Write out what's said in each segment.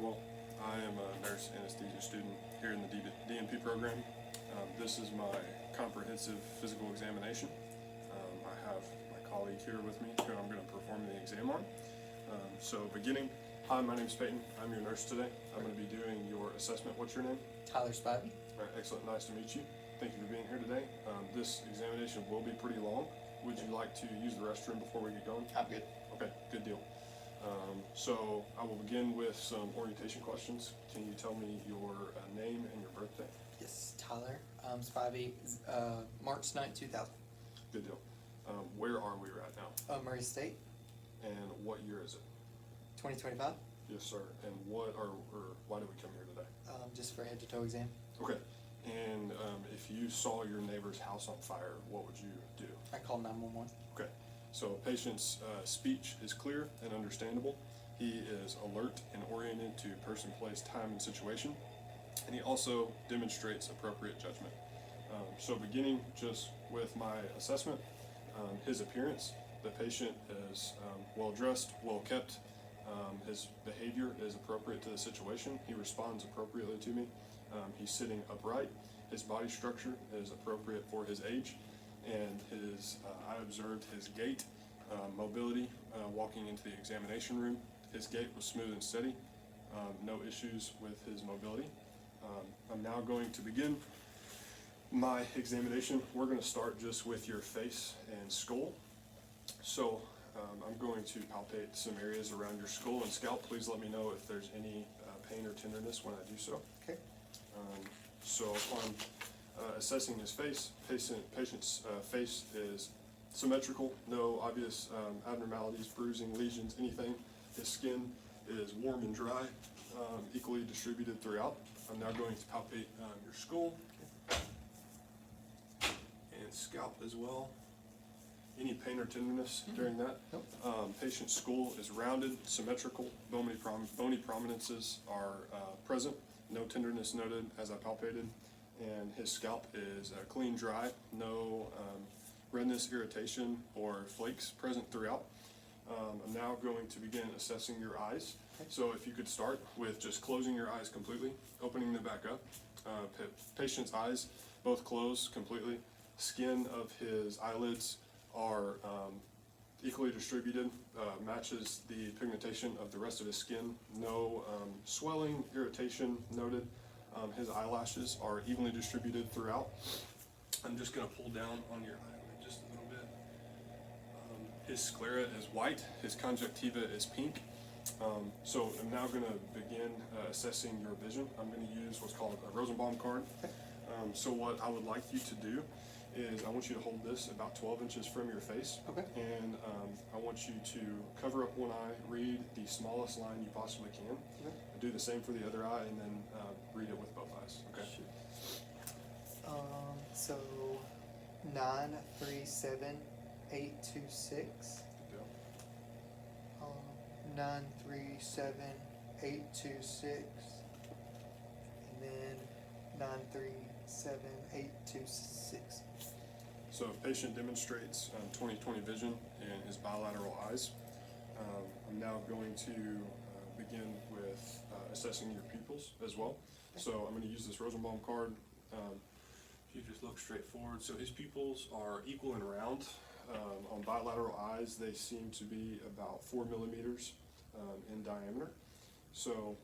Well, I am a nurse anesthesia student here in the DNP program. This is my comprehensive physical examination. I have my colleague here with me who I'm going to perform the exam on. Beginning, hi, my name is Peyton. I'm your nurse today. I'm going to be doing your assessment. What's your name? Tyler Spivey. All right, excellent. Nice to meet you. Thank you for being here today. This examination will be pretty long. Would you like to use the restroom before we get going? I'm good. Okay, good deal. So I will begin with some orientation questions. Can you tell me your name and your birthday? Yes, Tyler Spivey, March 9th, 2000. Good deal. Where are we right now? Murray State, And what year is it? 2025. Yes, sir. And what or why did we come here today? Just for head-to-toe exam. Okay. And if you saw your neighbor's house on fire, what would you do? I called 911. Okay. So a patient's speech is clear and understandable. He is alert and oriented to person, place, time, and situation. And he also demonstrates appropriate judgment. So beginning just with my assessment, his appearance, the patient is well dressed, well kept. His behavior is appropriate to the situation. He responds appropriately to me. He's sitting upright. His body structure is appropriate for his age. And I observed his gait, mobility, walking into the examination room. His gait was smooth and steady. No issues with his mobility. I'm now going to begin my examination. We're going to start just with your face and skull. So I'm going to palpate some areas around your skull and scalp. Please let me know if there's any pain or tenderness when I do so. Okay. So upon assessing his face, patient's face is symmetrical, no obvious abnormalities, bruising, lesions, anything. His skin is warm and dry, equally distributed throughout. I'm now going to palpate your skull and scalp as well. Any pain or tenderness during that? Nope. Patient's skull is rounded, symmetrical, bony prominences are present, no tenderness noted as I palpated, and his scalp is clean, dry, no redness, irritation, or flakes present throughout. I'm now going to begin assessing your eyes. Okay. So if you could start with just closing your eyes completely, opening them back up. Patient's eyes both closed completely. Skin of his eyelids are equally distributed, matches the pigmentation of the rest of his skin. No swelling, irritation noted. His eyelashes are evenly distributed throughout. I'm just going to pull down on your eyelid just a little bit. His sclera is white. His conjunctiva is pink. So I'm now going to begin assessing your vision. I'm going to use what's called a Rosenbaum card. So what I would like you to do is I want you to hold this about 12 inches from your face. Okay. And I want you to cover up one eye, read the smallest line you possibly can. Okay. Do the same for the other eye, and then read it with both eyes. Okay. Sure. So 937826. Good deal. 937826. And then 937826. So if patient demonstrates 20/20 vision in his bilateral eyes, I'm now going to begin with assessing your pupils as well. So I'm going to use this Rosenbaum card. If you just look straight forward, so his pupils are equal and round. On bilateral eyes, they seem to be about 4 millimeters in diameter. So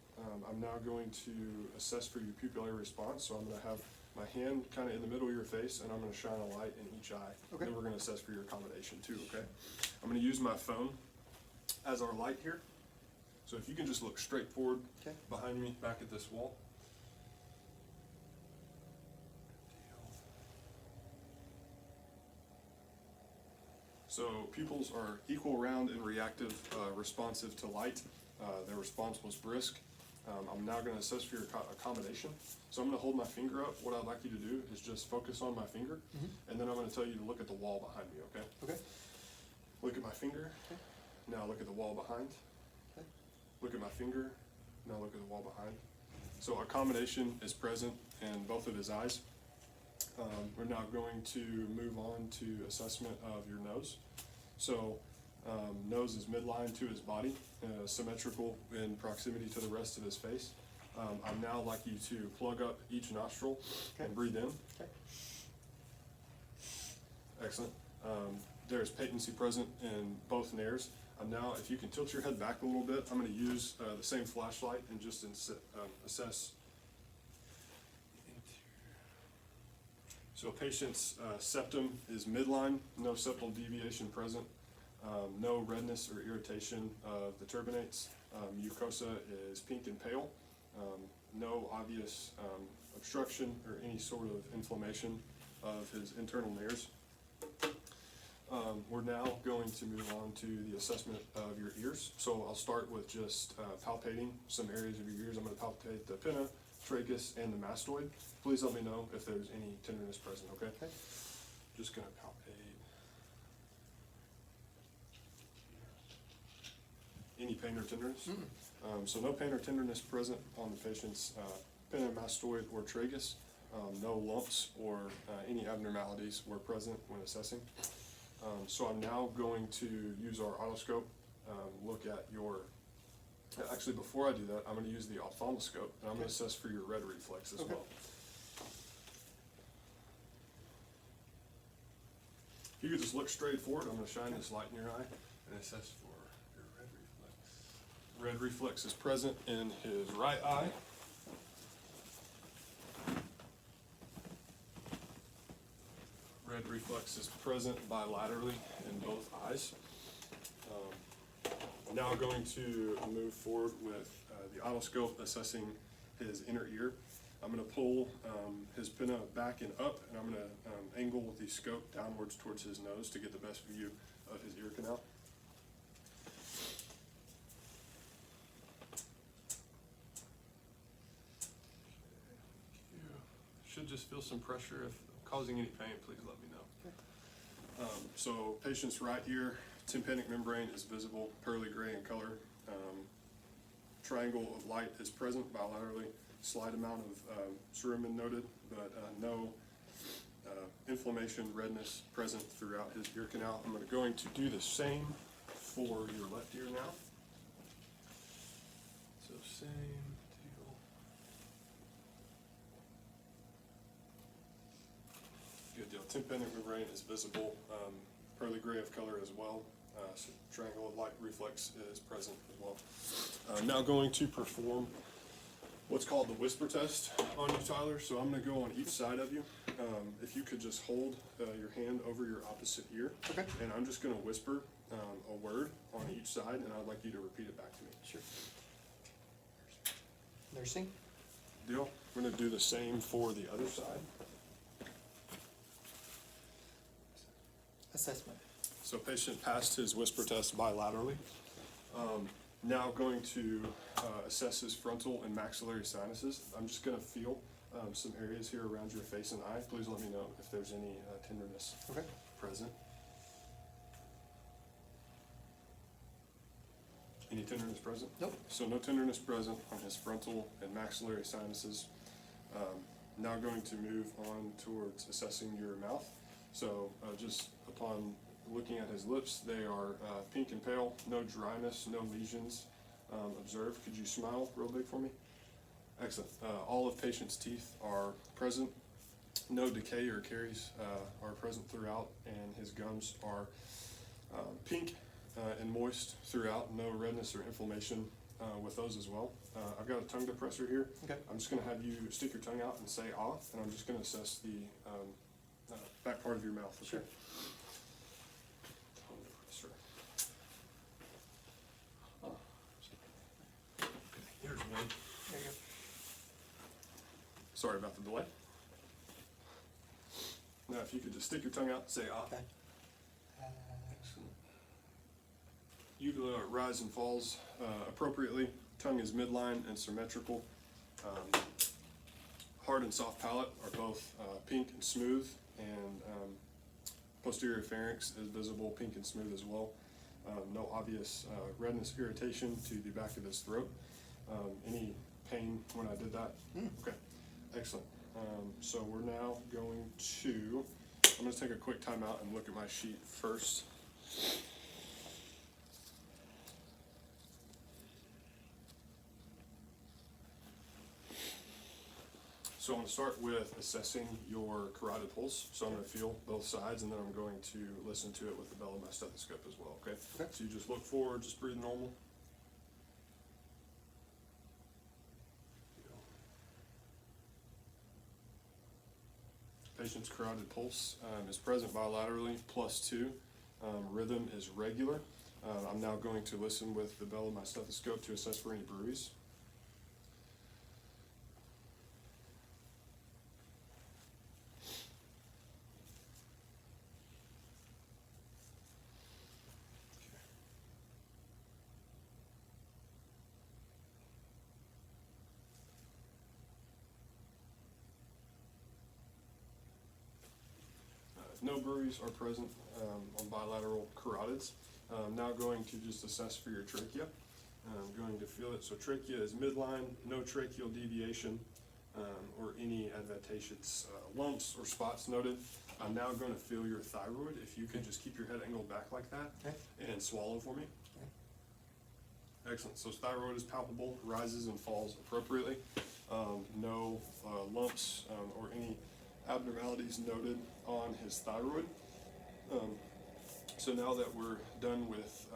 I'm now going to assess for your pupillary response. So I'm going to have my hand kind of in the middle of your face, and I'm going to shine a light in each eye. Okay. Then we're going to assess for your accommodation too, okay? I'm going to use my phone as our light here. So if you can just look straight forward Okay. behind me, back at this wall. So pupils are equal, round, and reactive, responsive to light. Their response was brisk. I'm now going to assess for your accommodation. So I'm going to hold my finger up. What I'd like you to do is just focus on my finger, and then I'm going to tell you to look at the wall behind me, okay? Okay. Look at my finger. Okay. Now look at the wall behind. Okay. Look at my finger. Now look at the wall behind. So accommodation is present in both of his eyes. We're now going to move on to assessment of your nose. So Nose is midline to his body, symmetrical in proximity to the rest of his face. I'd now like you to plug up each nostril and breathe in. Okay. Excellent. There's patency present in both nares. Now, if you can tilt your head back a little bit, I'm going to use the same flashlight and just assess. So a patient's septum is midline, no septal deviation present, no redness or irritation of the turbinates. Mucosa is pink and pale, no obvious obstruction or any sort of inflammation of his internal nares. We're now going to move on to the assessment of your ears. So I'll start with just palpating some areas of your ears. I'm going to palpate the pinna, trachea, and the mastoid. Please let me know if there's any tenderness present, okay? Okay. Just going to palpate. Any pain or tenderness? So no pain or tenderness present on the patient's pinna, mastoid, or tragus. No lumps or any abnormalities were present when assessing. So I'm now going to use our otoscope, look at your, actually before I do that, I'm going to use the ophthalmoscope, and I'm going to assess for your red reflex as well. If you could just look straight forward, I'm going to shine this light in your eye and assess for your red reflex. Red reflex is present in his right eye. Red reflex is present bilaterally in both eyes. I'm now going to move forward with the otoscope assessing his inner ear. I'm going to pull his pinna back and up, and I'm going to angle the scope downwards towards his nose to get the best view of his ear canal. Should just feel some pressure. If causing any pain, please let me know. So patient's right ear, tympanic membrane is visible, pearly gray in color. Triangle of light is present bilaterally. Slight amount of cerumen noted, but no inflammation, redness present throughout his ear canal. I'm going to do the same for your left ear now. So same deal. Good deal. Tympanic membrane is visible, pearly gray of color as well. So triangle of light reflex is present as well. Now going to perform what's called the whisper test on you, Tyler. So I'm going to go on each side of you. If you could just hold your hand over your opposite ear. Okay. And I'm just going to whisper a word on each side, and I'd like you to repeat it back to me. Sure. Nursing. Deal? We're going to do the same for the other side. Assessment. So patient passed his whisper test bilaterally. Now going to assess his frontal and maxillary sinuses. I'm just going to feel some areas here around your face and eye. Please let me know if there's any tenderness present. Any tenderness present? Nope. So no tenderness present on his frontal and maxillary sinuses. Now going to move on towards assessing your mouth. So just upon looking at his lips, they are pink and pale, no dryness, no lesions observed. Could you smile real big for me? Excellent. All of patient's teeth are present. No decay or caries are present throughout, and his gums are pink and moist throughout. No redness or inflammation with those as well. I've got a tongue depressor here. Okay. I'm just going to have you stick your tongue out and say ah, and I'm just going to assess the back part of your mouth. Okay? Sure. Tongue depressor. Okay, here's one. There you go. Sorry about the delay. Now, if you could just stick your tongue out and say ah. Okay. Excellent. Uvula rise and falls appropriately. Tongue is midline and symmetrical. Hard and soft palate are both pink and smooth, and posterior pharynx is visible, pink and smooth as well. No obvious redness, irritation to the back of his throat. Any pain when I did that? Okay, excellent. So we're now going to, I'm going to take a quick time out and look at my sheet first. So I'm going to start with assessing your carotid pulse. So I'm going to feel both sides, and then I'm going to listen to it with the bell of my stethoscope as well, okay? Okay. So you just look forward, just breathe normal. Patient's carotid pulse is present bilaterally, +2. Rhythm is regular. I'm now going to listen with the bell of my stethoscope to assess for any bruise. If no bruise are present on bilateral carotids, I'm now going to just assess for your trachea. I'm going to feel it. So trachea is midline, no tracheal deviation, or any adventitious lumps or spots noted. I'm now going to feel your thyroid. If you could just keep your head angled back like that, Okay. and swallow for me. Okay. Excellent. So thyroid is palpable, rises and falls appropriately. No lumps or any abnormalities noted on his thyroid. So now that we're done with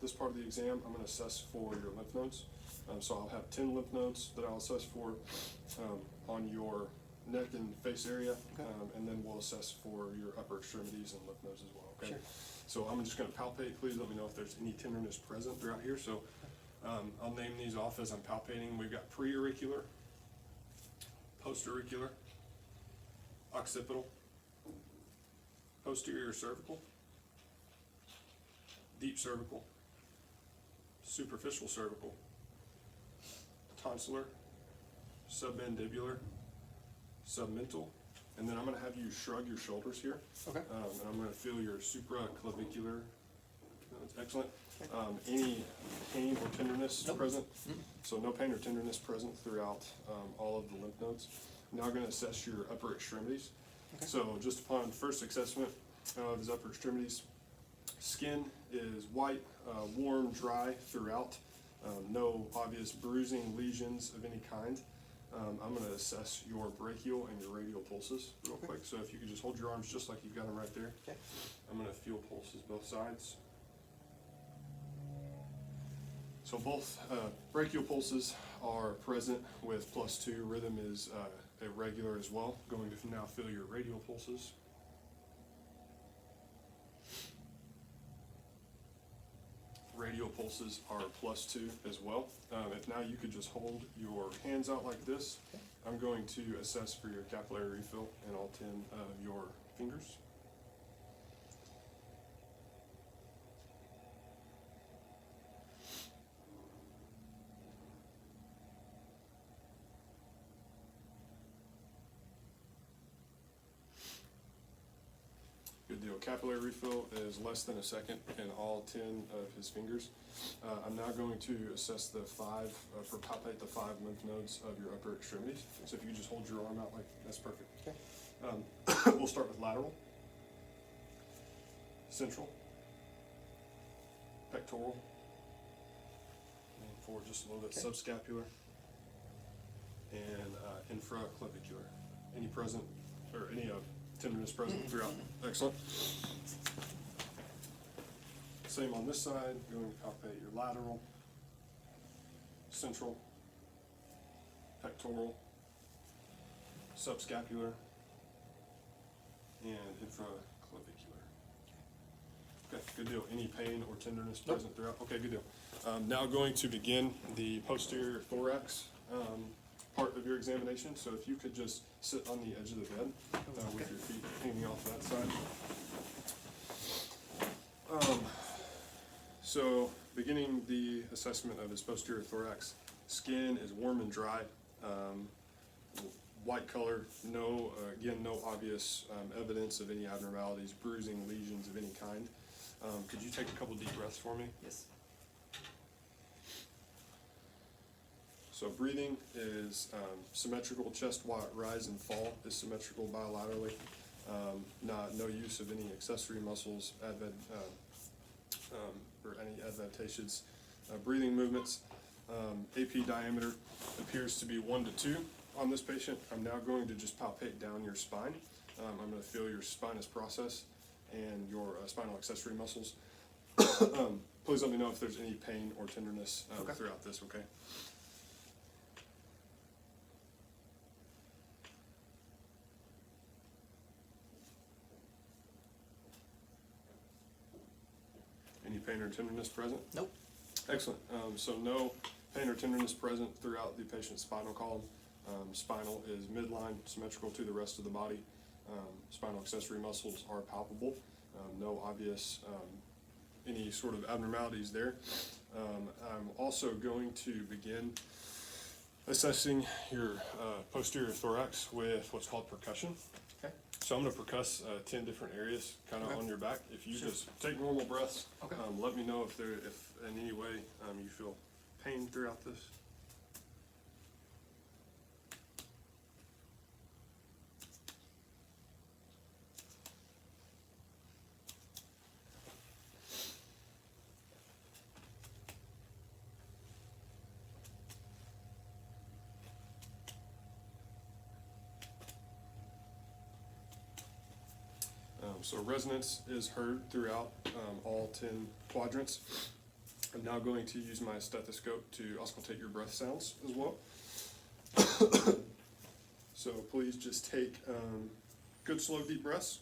this part of the exam, I'm going to assess for your lymph nodes. So I'll have 10 lymph nodes that I'll assess for on your neck and face area, Okay. and then we'll assess for your upper extremities and lymph nodes as well. Okay. Sure. So I'm just going to palpate. Please let me know if there's any tenderness present throughout here. So I'll name these off as I'm palpating. We've got preauricular, postauricular, occipital, posterior cervical, deep cervical, superficial cervical, tonsillar, submandibular, submental, and then I'm going to have you shrug your shoulders here. Okay. And I'm going to feel your supraclavicular. That's excellent. Any pain or tenderness Nope. present? Mm. So no pain or tenderness present throughout all of the lymph nodes. Now I'm going to assess your upper extremities. Okay. So just upon first assessment of his upper extremities, skin is white, warm, dry throughout. No obvious bruising, lesions of any kind. I'm going to assess your brachial and your radial pulses real Okay. quick. So if you could just hold your arms just like you've got them right there. Okay. I'm going to feel pulses both sides. So both brachial pulses are present with +2. Rhythm is irregular as well. Going to now feel your radial pulses. Radial pulses are +2 as well. If now you could just hold your hands out like this, Okay. I'm going to assess for your capillary refill in all 10 of your fingers. Good deal. Capillary refill is less than a second in all 10 of his fingers. I'm now going to assess the palpate the 5 lymph nodes of your upper extremities. So if you just hold your arm out like that's perfect. Okay. We'll start with lateral, central, pectoral, and forward just a little bit, Okay. subscapular, and infraclavicular. Any present or any tenderness present throughout? Excellent. Same on this side. Going to palpate your lateral, central, pectoral, subscapular, and infraclavicular. Okay, good deal. Any pain or tenderness Nope. present throughout? Okay, good deal. Now going to begin the posterior thorax part of your examination. So if you could just sit on the edge of the bed with your feet hanging off that side. So beginning the assessment of his posterior thorax, skin is warm and dry, white color, no obvious evidence of any abnormalities, bruising, lesions of any kind. Could you take a couple deep breaths for me? Yes. So breathing is symmetrical, chest rise and fall is symmetrical bilaterally. No use of any accessory muscles, or any adventitious breathing movements. AP diameter appears to be 1 to 2. on this patient, I'm now going to just palpate down your spine. I'm going to feel your spinous process and your spinal accessory muscles. Please let me know if there's any pain or tenderness Okay. throughout this, okay? Any pain or tenderness present? Nope. Excellent. So no pain or tenderness present throughout the patient's spinal column. Spinal is midline, symmetrical to the rest of the body. Spinal accessory muscles are palpable. No obvious any sort of abnormalities there. I'm also going to begin assessing your posterior thorax with what's called percussion. Okay. So I'm going to percuss 10 different areas kind of Okay. on your back. If you Sure. just take normal breaths, Okay. let me know if in any way you feel pain throughout this. So resonance is heard throughout all 10 quadrants. I'm now going to use my stethoscope to auscultate your breath sounds as well. So please just take good slow deep breaths.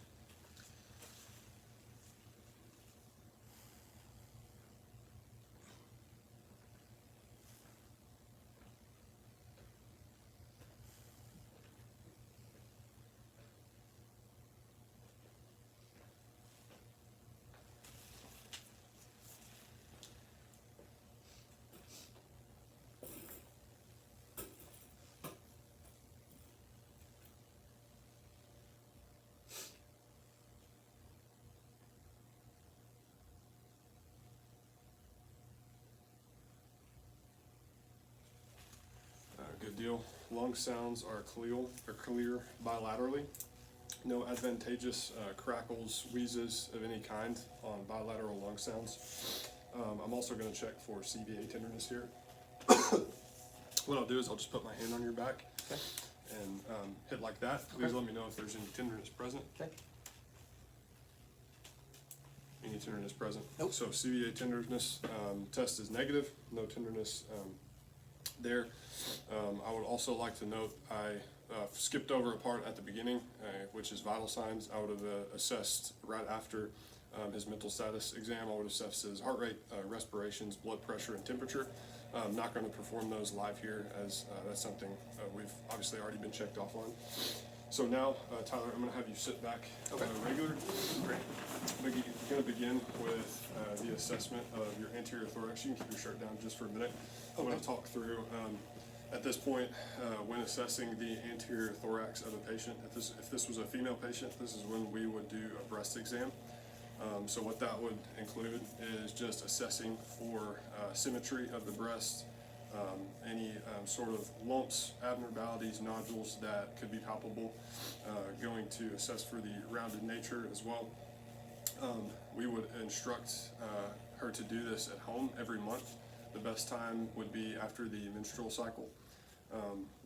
Good deal. Lung sounds are clear bilaterally. No advantageous crackles, wheezes of any kind on bilateral lung sounds. I'm also going to check for CVA tenderness here. What I'll do is I'll just put my hand on your back Okay. and hit like that. Please Okay. let me know if there's any tenderness present. Okay. Any tenderness present? Nope. So CVA tenderness test is negative. No tenderness there. I would also like to note I skipped over a part at the beginning, which is vital signs. I would have assessed right after his mental status exam. I would assess his heart rate, respirations, blood pressure, and temperature. I'm not going to perform those live here, as that's something we've obviously already been checked off on. So now, Tyler, I'm going to have you sit back regular. Great. I'm going to begin with the assessment of your anterior thorax. You can keep your shirt down just for a minute. I'm going to talk through, at this point, when assessing the anterior thorax of a patient. If this was a female patient, this is when we would do a breast exam. So what that would include is just assessing for symmetry of the breast, any sort of lumps, abnormalities, nodules that could be palpable, going to assess for the rounded nature as well. We would instruct her to do this at home every month. The best time would be after the menstrual cycle.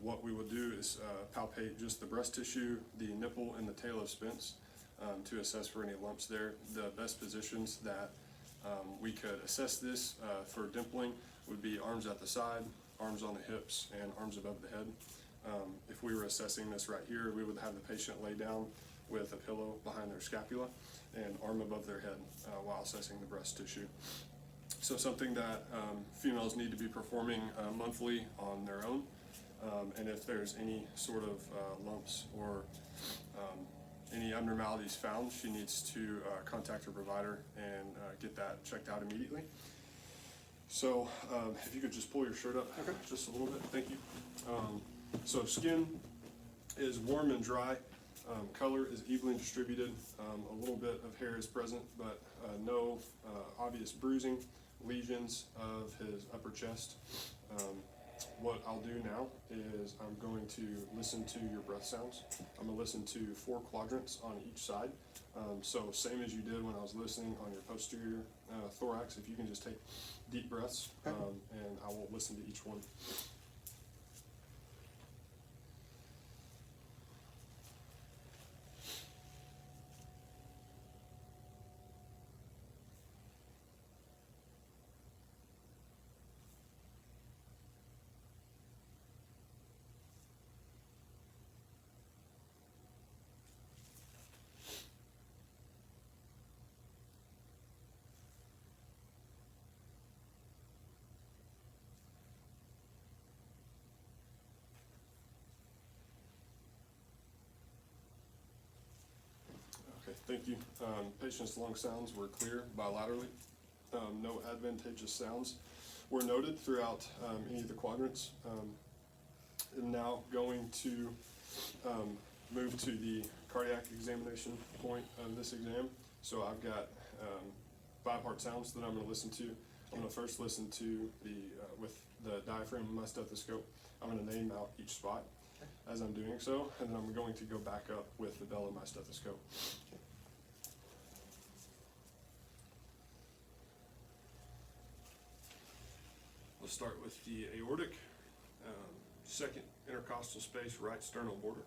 What we would do is palpate just the breast tissue, the nipple, and the tail of Spence to assess for any lumps there. The best positions that we could assess this for dimpling would be arms at the side, arms on the hips, and arms above the head. If we were assessing this right here, we would have the patient lay down with a pillow behind their scapula and arm above their head while assessing the breast tissue. So something that females need to be performing monthly on their own. And if there's any sort of lumps or any abnormalities found, she needs to contact her provider and get that checked out immediately. So if you could just pull your shirt up just a little bit, thank you. So skin is warm and dry. Color is evenly distributed. A little bit of hair is present, but no obvious bruising, lesions of his upper chest. What I'll do now is I'm going to listen to your breath sounds. I'm going to listen to 4 quadrants on each side. So same as you did when I was listening on your posterior thorax, if you can just take deep breaths, and I will listen to each one. Thank you. Patient's lung sounds were clear bilaterally. No advantageous sounds were noted throughout any of the quadrants. I'm now going to move to the cardiac examination point of this exam. So I've got 5 heart sounds that I'm going to listen to. I'm going to first listen to with the diaphragm of my stethoscope. I'm going to name out each spot as I'm doing so, and then I'm going to go back up with the bell of my stethoscope. Let's start with the aortic, second intercostal space, right sternal border.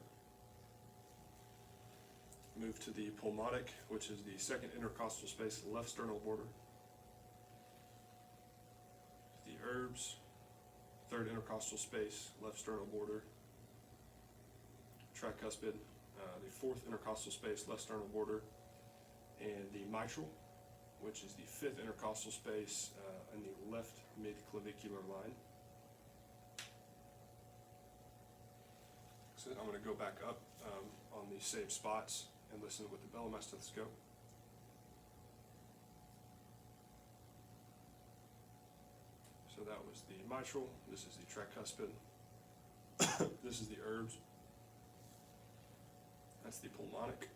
Move to the pulmonic, which is the second intercostal space, left sternal border. The herbs, third intercostal space, left sternal border. Tricuspid, the fourth intercostal space, left sternal border. And the mitral, which is the fifth intercostal space in the left mid-clavicular line. So I'm going to go back up on these same spots and listen with the bell of my stethoscope. So that was the mitral, this is the tricuspid, this is the herbs, that's the pulmonic,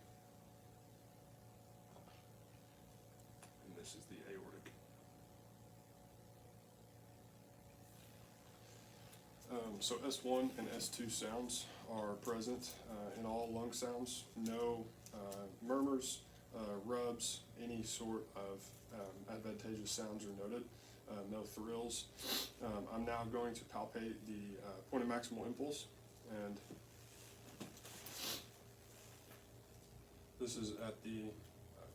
and this is the aortic. So S1 and S2 sounds are present in all lung sounds. No murmurs, rubs, any sort of advantageous sounds are noted. No thrills. I'm now going to palpate the point of maximal impulse, and this is at the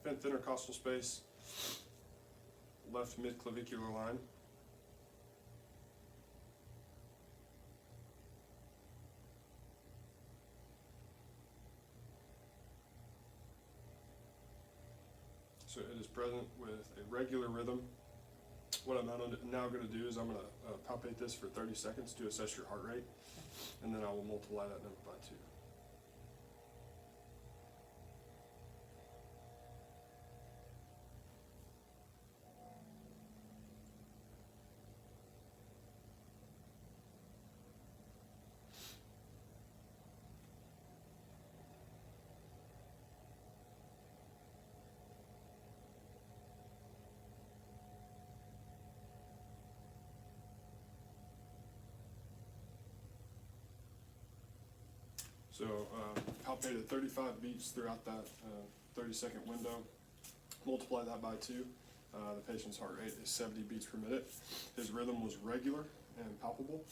fifth intercostal space, left mid-clavicular line. So it is present with a regular rhythm. What I'm now going to do is I'm going to palpate this for 30 seconds to assess your heart rate, and then I will multiply that number by 2. So palpated 35 beats throughout that 30-second window. Multiply that by 2. The patient's heart rate is 70 beats per minute. His rhythm was regular and palpable.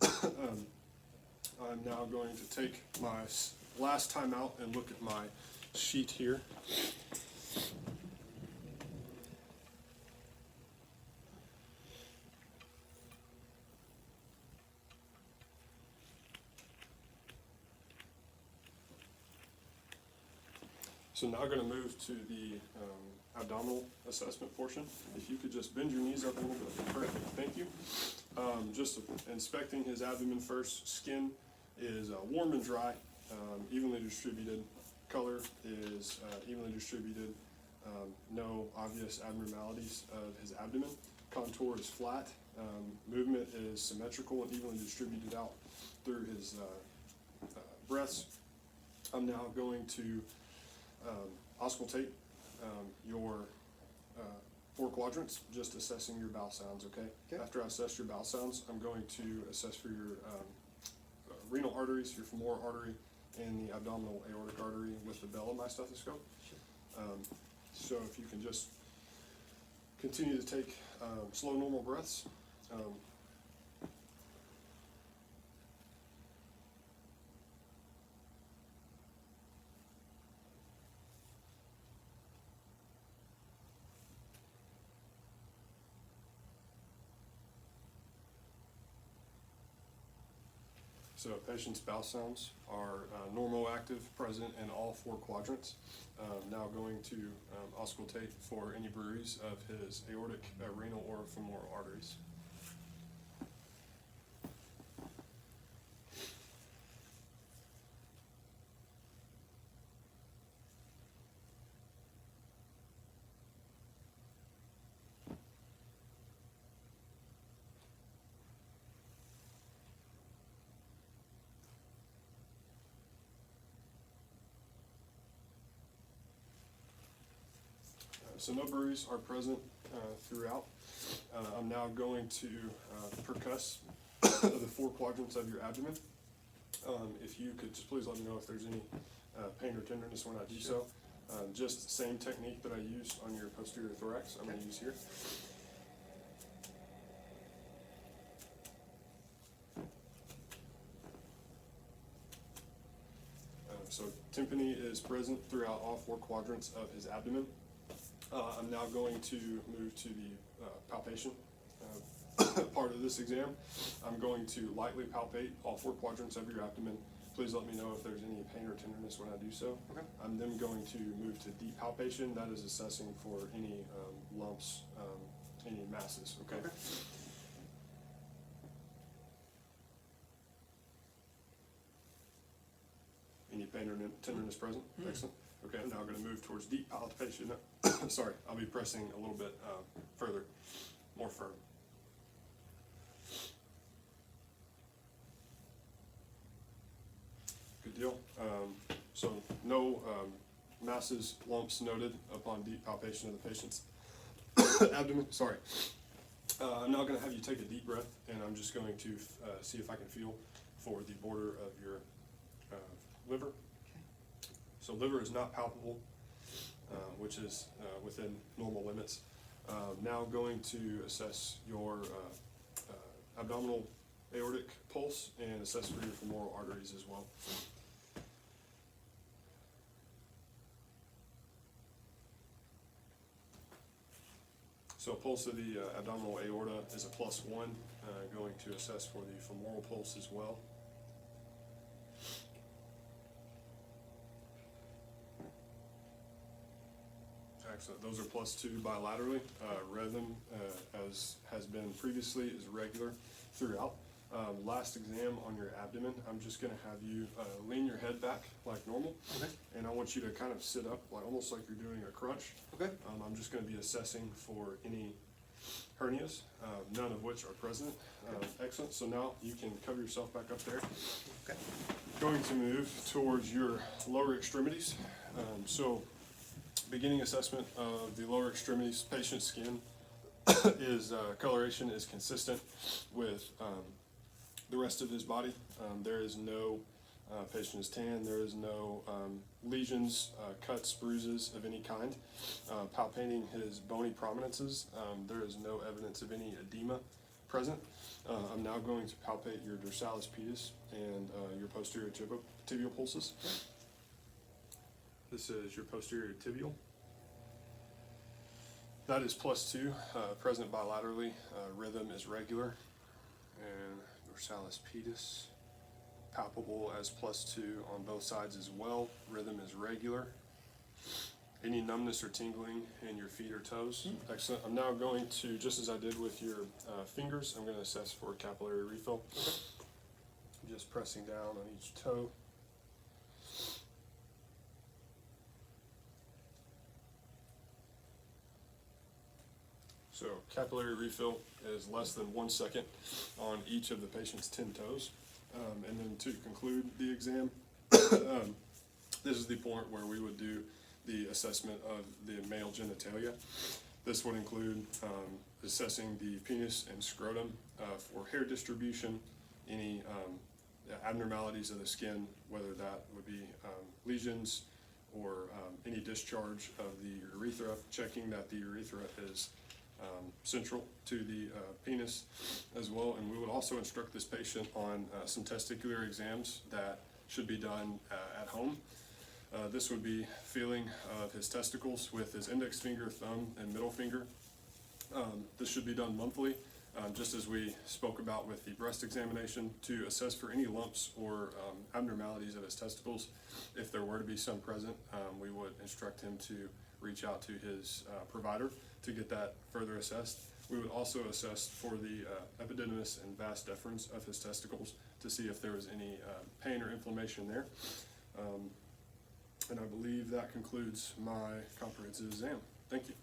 I'm now going to take my last time out and look at my sheet here. So now I'm going to move to the abdominal assessment portion. If you could just bend your knees up a little bit. Perfect, thank you. Just inspecting his abdomen first. Skin is warm and dry, evenly distributed. Color is evenly distributed. No obvious abnormalities of his abdomen. Contour is flat. Movement is symmetrical and evenly distributed out through his breaths. I'm now going to auscultate your 4 quadrants, just assessing your bowel sounds, okay? After I assess your bowel sounds, I'm going to assess for your renal arteries, your femoral artery, and the abdominal aortic artery with the bell of my stethoscope. Sure. So if you can just continue to take slow, normal breaths. So patient's bowel sounds are normoactive, present in all 4 quadrants. Now going to auscultate for any bruise of his aortic, renal, or femoral arteries. So no bruise are present throughout. I'm now going to percuss the 4 quadrants of your abdomen. If you could just please let me know if there's any pain or tenderness when I do so. Just the same technique that I used on your posterior thorax, I'm going to use here. So tympany is present throughout all 4 quadrants of his abdomen. I'm now going to move to the palpation part of this exam. I'm going to lightly palpate all 4 quadrants of your abdomen. Please let me know if there's any pain or tenderness when I do so. Okay. I'm then going to move to deep palpation. That is assessing for any lumps, any masses. Okay. Any pain or tenderness present? Excellent. Okay, I'm now going to move towards deep palpation. Sorry, I'll be pressing a little bit further, more firm. Good deal. So no masses, lumps noted upon deep palpation of the patient's abdomen. Sorry. I'm now going to have you take a deep breath, and I'm just going to see if I can feel for the border of your liver. So liver is not palpable, which is within normal limits. Now going to assess your abdominal aortic pulse and assess for your femoral arteries as well. So pulse of the abdominal aorta is a +1, going to assess for the femoral pulse as well. Excellent. Those are +2 bilaterally. Rhythm, as has been previously, is regular throughout. Last exam on your abdomen, I'm just going to have you lean your head back like normal. Okay. And I want you to kind of sit up, like almost like you're doing a crunch. Okay. I'm just going to be assessing for any hernias, none of which are present. Excellent. So now you can cover yourself back up there. Okay. Going to move towards your lower extremities. So beginning assessment of the lower extremities, patient's skin is coloration is consistent with the rest of his body. There is no patient is tan. There is no lesions, cuts, bruises of any kind. Palpating his bony prominences, there is no evidence of any edema present. I'm now going to palpate your dorsalis pedis and your posterior tibial pulses. This is your posterior tibial. That is +2, present bilaterally. Rhythm is regular. And dorsalis pedis, palpable as +2 on both sides as well. Rhythm is regular. Any numbness or tingling in your feet or toes? Excellent. I'm now going to, just as I did with your fingers, I'm going to assess for capillary refill. Just pressing down on each toe. So capillary refill is less than 1 second on each of the patient's 10 toes. And then to conclude the exam, this is the point where we would do the assessment of the male genitalia. This would include assessing the penis and scrotum for hair distribution, any abnormalities of the skin, whether that would be lesions or any discharge of the urethra, checking that the urethra is central to the penis as well. And we would also instruct this patient on some testicular exams that should be done at home. This would be feeling of his testicles with his index finger, thumb, and middle finger. This should be done monthly, just as we spoke about with the breast examination, to assess for any lumps or abnormalities of his testicles. If there were to be some present, we would instruct him to reach out to his provider to get that further assessed. We would also assess for the epididymis and vas deferens of his testicles to see if there was any pain or inflammation there. And I believe that concludes my comprehensive exam. Thank you.